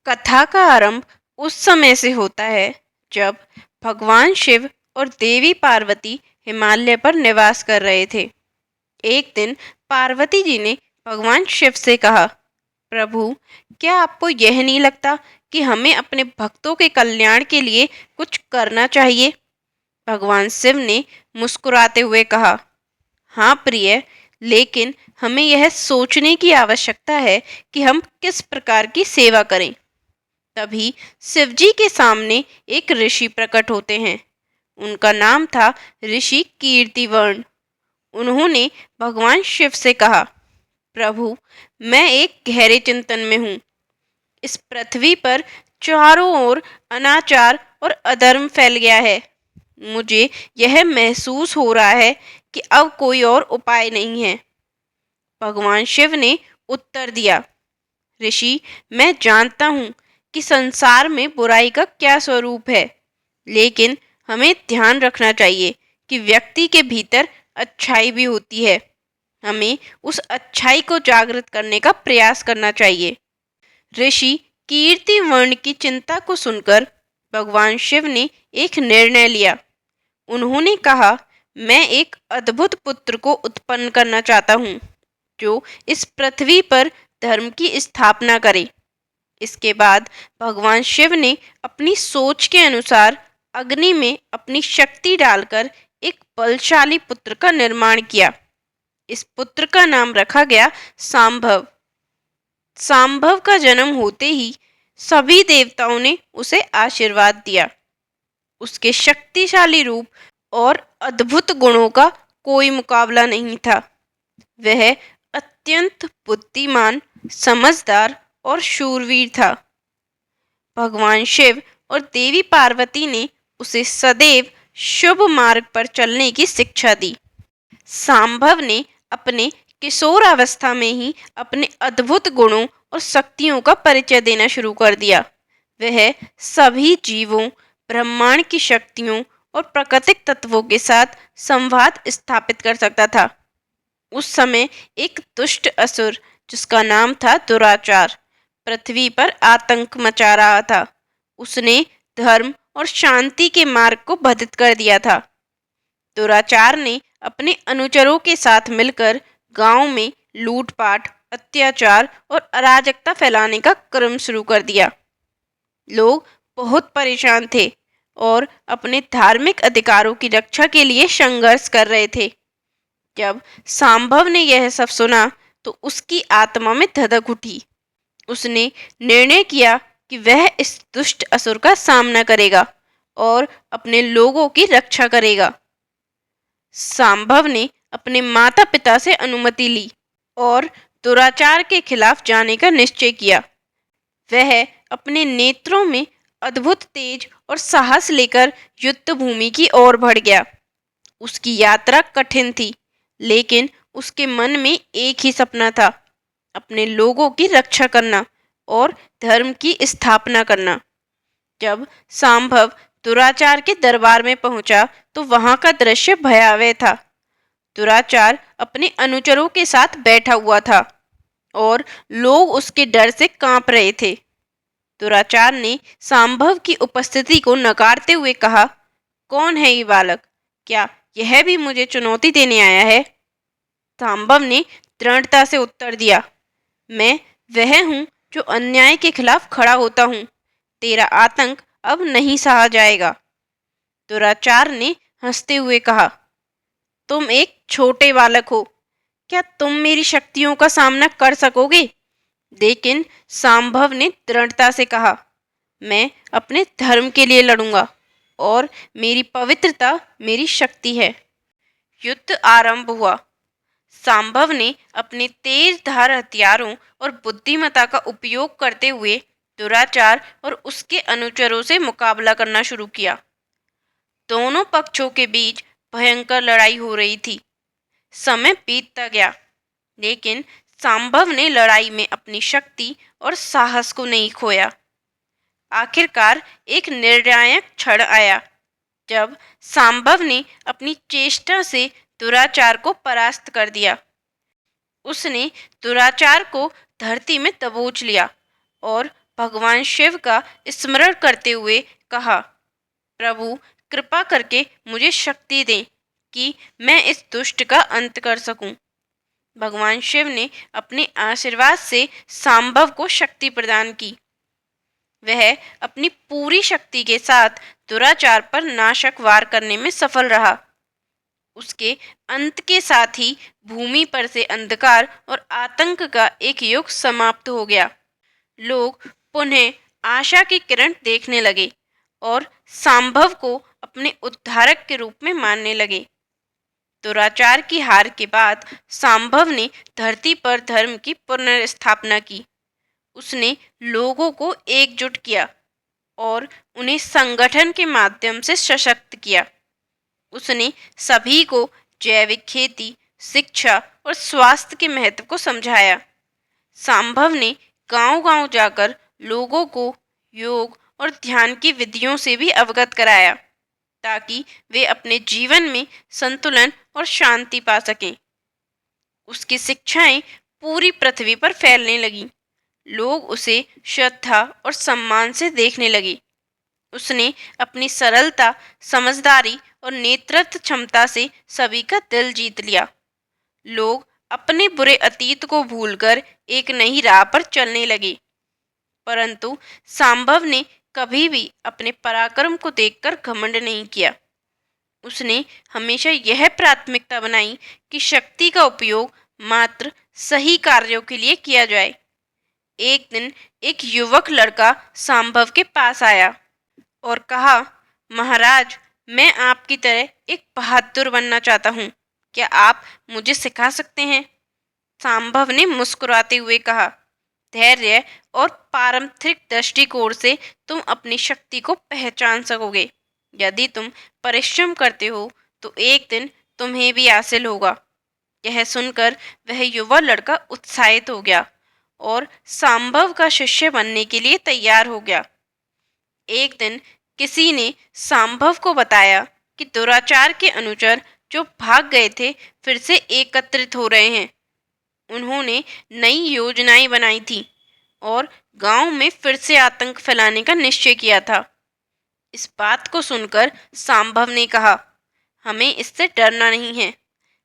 कथा का आरंभ उस समय से होता है जब भगवान शिव और देवी पार्वती हिमालय पर निवास कर रहे थे। एक दिन पार्वती जी ने भगवान शिव से कहा, प्रभु, क्या आपको यह नहीं लगता कि हमें अपने भक्तों के कल्याण के लिए कुछ करना चाहिए? भगवान शिव ने मुस्कुराते हुए कहा, हाँ प्रिय, लेकिन हमें यह सोचने की आवश्यकता है कि हम किस प्रकार की सेवा करें। तभी शिवजी के सामने एक ऋषि प्रकट होते हैं। उनका नाम था ऋषि कीर्तिवर्ण। उन्होंने भगवान शिव से कहा, प्रभु, मैं एक गहरे चिंतन में हूँ। इस पृथ्वी पर चारों ओर अनाचार और अधर्म फैल गया है। मुझे यह महसूस हो रहा है कि अब कोई और उपाय नहीं है। भगवान शिव ने उत्तर दिया, ऋषि, मैं जानता हूँ कि संसार में बुराई का क्या स्वरूप है, लेकिन हमें ध्यान रखना चाहिए कि व्यक्ति के भीतर अच्छाई भी होती है। हमें उस अच्छाई को जागृत करने का प्रयास करना चाहिए। ऋषि कीर्तिवर्ण की चिंता को सुनकर भगवान शिव ने एक निर्णय लिया। उन्होंने कहा, मैं एक अद्भुत पुत्र को उत्पन्न करना चाहता हूँ जो इस पृथ्वी पर धर्म की स्थापना करे। इसके बाद भगवान शिव ने अपनी सोच के अनुसार अग्नि में अपनी शक्ति डालकर एक बलशाली पुत्र का निर्माण किया। इस पुत्र का नाम रखा गया सांभव। सांभव का जन्म होते ही सभी देवताओं ने उसे आशीर्वाद दिया। उसके शक्तिशाली रूप और अद्भुत गुणों का कोई मुकाबला नहीं था। वह अत्यंत बुद्धिमान, समझदार और शूरवीर था। भगवान शिव और देवी पार्वती ने उसे सदैव शुभ मार्ग पर चलने की शिक्षा दी। सांभव ने अपने किशोरावस्था में ही अपने अद्भुत गुणों और शक्तियों का परिचय देना शुरू कर दिया। वह सभी जीवों, ब्रह्मांड की शक्तियों और प्राकृतिक तत्वों के साथ संवाद स्थापित कर सकता था। उस समय एक दुष्ट असुर, जिसका नाम था दुराचार, पृथ्वी पर आतंक मचा रहा था। उसने धर्म और शांति के मार्ग को बाधित कर दिया था। दुराचार ने अपने अनुचरों के साथ मिलकर गांव में लूटपाट, अत्याचार और अराजकता फैलाने का क्रम शुरू कर दिया। लोग बहुत परेशान थे और अपने धार्मिक अधिकारों की रक्षा के लिए संघर्ष कर रहे थे। जब सांभव ने यह सब सुना तो उसकी आत्मा में धधक उठी। उसने निर्णय किया कि वह इस दुष्ट असुर का सामना करेगा और अपने लोगों की रक्षा करेगा। सांभव ने अपने माता पिता से अनुमति ली और दुराचार के खिलाफ जाने का निश्चय किया। वह अपने नेत्रों में अद्भुत तेज और साहस लेकर युद्ध भूमि की ओर बढ़ गया। उसकी यात्रा कठिन थी, लेकिन उसके मन में एक ही सपना था, अपने लोगों की रक्षा करना और धर्म की स्थापना करना। जब सांभव दुराचार के दरबार में पहुंचा तो वहां का दृश्य भयावह था। दुराचार अपने अनुचरों के साथ बैठा हुआ था और लोग उसके डर से कांप रहे थे। दुराचार ने सांभव की उपस्थिति को नकारते हुए कहा, कौन है ये बालक? क्या यह भी मुझे चुनौती देने आया है? सांभव ने दृढ़ता से उत्तर दिया, मैं वह हूँ जो अन्याय के खिलाफ खड़ा होता हूँ। तेरा आतंक अब नहीं सहा जाएगा। दुराचार ने हंसते हुए कहा, तुम एक छोटे बालक हो, क्या तुम मेरी शक्तियों का सामना कर सकोगे? लेकिन सांभव ने दृढ़ता से कहा, मैं अपने धर्म के लिए लड़ूंगा और मेरी पवित्रता मेरी शक्ति है। युद्ध आरंभ हुआ। सांभव ने अपने तेज धार हथियारों और बुद्धिमत्ता का उपयोग करते हुए दुराचार और उसके अनुचरों से मुकाबला करना शुरू किया। दोनों पक्षों के बीच भयंकर लड़ाई हो रही थी। समय बीतता गया, लेकिन सांभव ने लड़ाई में अपनी शक्ति और साहस को नहीं खोया। आखिरकार एक निर्णायक क्षण आया जब सांभव ने अपनी चेष्टा से दुराचार को परास्त कर दिया। उसने दुराचार को धरती में दबोच लिया और भगवान शिव का स्मरण करते हुए कहा, प्रभु कृपा करके मुझे शक्ति दें कि मैं इस दुष्ट का अंत कर सकूं। भगवान शिव ने अपने आशीर्वाद से सांभव को शक्ति प्रदान की। वह अपनी पूरी शक्ति के साथ दुराचार पर नाशक वार करने में सफल रहा। उसके अंत के साथ ही भूमि पर से अंधकार और आतंक का एक युग समाप्त हो गया। लोग पुनः आशा की किरण देखने लगे और सांभव को अपने उद्धारक के रूप में मानने लगे। दुराचार की हार के बाद सांभव ने धरती पर धर्म की पुनर्स्थापना की। उसने लोगों को एकजुट किया और उन्हें संगठन के माध्यम से सशक्त किया। उसने सभी को जैविक खेती, शिक्षा और स्वास्थ्य के महत्व को समझाया। सांभव ने गांव-गांव जाकर लोगों को योग और ध्यान की विधियों से भी अवगत कराया, ताकि वे अपने जीवन में संतुलन और शांति पा सकें। उसकी शिक्षाएं पूरी पृथ्वी पर फैलने लगीं। लोग उसे श्रद्धा और सम्मान से देखने लगे। उसने अपनी सरलता, समझदारी और नेतृत्व क्षमता से सभी का दिल जीत लिया। लोग अपने बुरे अतीत को भूलकर एक नई राह पर चलने लगे। परंतु सांभव ने कभी भी अपने पराक्रम को देखकर घमंड नहीं किया। उसने हमेशा यह प्राथमिकता बनाई कि शक्ति का उपयोग मात्र सही कार्यों के लिए किया जाए। एक दिन एक युवक लड़का सांभव के पास आया और कहा, महाराज, मैं आपकी तरह एक बहादुर बनना चाहता हूँ। क्या आप मुझे सिखा सकते हैं? सांभव ने मुस्कुराते हुए कहा, धैर्य और पारंपरिक दृष्टिकोण से तुम अपनी शक्ति को पहचान सकोगे। यदि तुम परिश्रम करते हो तो एक दिन तुम्हें भी हासिल होगा। यह सुनकर वह युवा लड़का उत्साहित हो गया और सांभव का शिष्य बनने के लिए तैयार हो गया। एक दिन किसी ने सांभव को बताया कि दुराचार के अनुचर जो भाग गए थे फिर से एकत्रित हो रहे हैं। उन्होंने नई योजनाएं बनाई थी और गांव में फिर से आतंक फैलाने का निश्चय किया था। इस बात को सुनकर सांभव ने कहा, हमें इससे डरना नहीं है।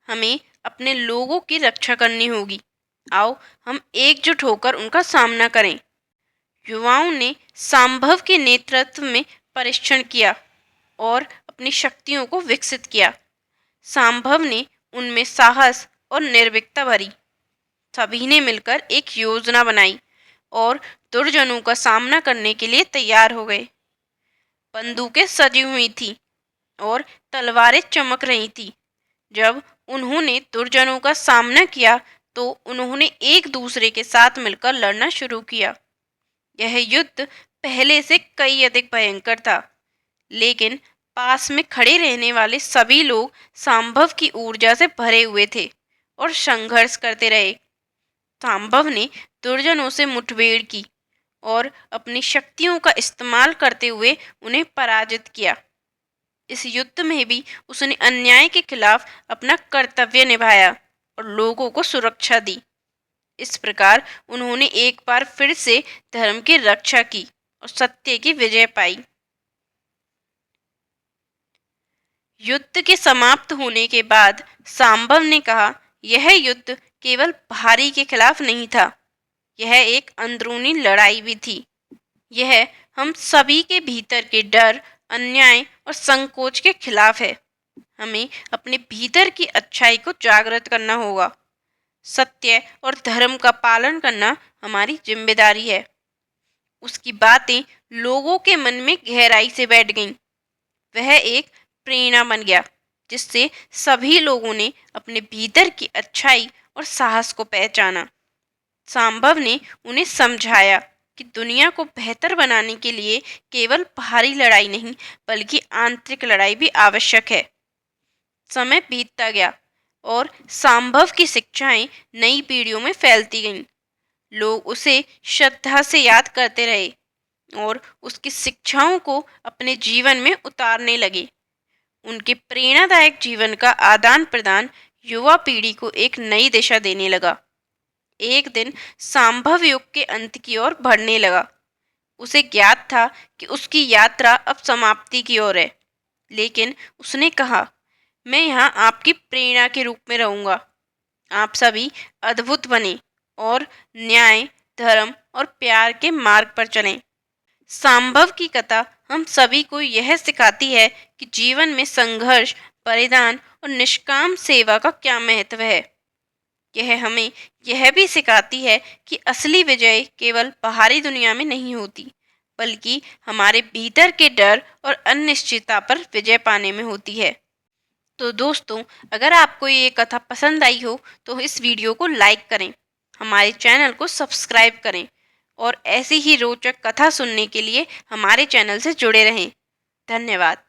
हमें अपने लोगों की रक्षा करनी होगी। आओ हम एकजुट होकर उनका सामना करें। युवाओं ने सांभव के नेतृत्व में परीक्षण किया और अपनी शक्तियों को विकसित किया। सांभव ने उनमें साहस और निर्भीकता भरी। सभी ने मिलकर एक योजना बनाई और दुर्जनों का सामना करने के लिए तैयार हो गए। बंदूकें सजी हुई थी और तलवारें चमक रही थी। जब उन्होंने दुर्जनों का सामना किया तो उन्होंने एक दूसरे के साथ मिलकर लड़ना शुरू किया। यह युद्ध पहले से कई अधिक भयंकर था, लेकिन पास में खड़े रहने वाले सभी लोग सांभव की ऊर्जा से भरे हुए थे और संघर्ष करते रहे। सांभव ने दुर्जनों से मुठभेड़ की और अपनी शक्तियों का इस्तेमाल करते हुए उन्हें पराजित किया। इस युद्ध में भी उसने अन्याय के खिलाफ अपना कर्तव्य निभाया और लोगों को सुरक्षा दी। इस प्रकार उन्होंने एक बार फिर से धर्म की रक्षा की और सत्य की विजय पाई। युद्ध के समाप्त होने के बाद सांभव ने कहा, यह युद्ध केवल बाहरी के खिलाफ नहीं था, यह एक अंदरूनी लड़ाई भी थी। यह हम सभी के भीतर के डर, अन्याय और संकोच के खिलाफ है। हमें अपने भीतर की अच्छाई को जागृत करना होगा। सत्य और धर्म का पालन करना हमारी जिम्मेदारी है। उसकी बातें लोगों के मन में गहराई से बैठ गईं। वह एक प्रेरणा बन गया, जिससे सभी लोगों ने अपने भीतर की अच्छाई और साहस को पहचाना। सांभव ने उन्हें समझाया कि दुनिया को बेहतर बनाने के लिए केवल बाहरी लड़ाई नहीं, बल्कि आंतरिक लड़ाई भी आवश्यक है। समय बीतता गया और सांभव की शिक्षाएं नई पीढ़ियों में फैलती गईं। लोग उसे श्रद्धा से याद करते रहे और उसकी शिक्षाओं को अपने जीवन में उतारने लगे। उनके प्रेरणादायक जीवन का आदान प्रदान युवा पीढ़ी को एक नई दिशा देने लगा। एक दिन सांभव युग के अंत की ओर बढ़ने लगा। उसे ज्ञात था कि उसकी यात्रा अब समाप्ति की ओर है, लेकिन उसने कहा, मैं यहाँ आपकी प्रेरणा के रूप में रहूंगा। आप सभी अद्भुत बने और न्याय, धर्म और प्यार के मार्ग पर चलें। सांभव की कथा हम सभी को यह सिखाती है कि जीवन में संघर्ष, बलिदान और निष्काम सेवा का क्या महत्व है। यह हमें यह भी सिखाती है कि असली विजय केवल बाहरी दुनिया में नहीं होती, बल्कि हमारे भीतर के डर और अनिश्चितता पर विजय पाने में होती है। तो दोस्तों, अगर आपको ये कथा पसंद आई हो तो इस वीडियो को लाइक करें, हमारे चैनल को सब्सक्राइब करें और ऐसी ही रोचक कथा सुनने के लिए हमारे चैनल से जुड़े रहें। धन्यवाद।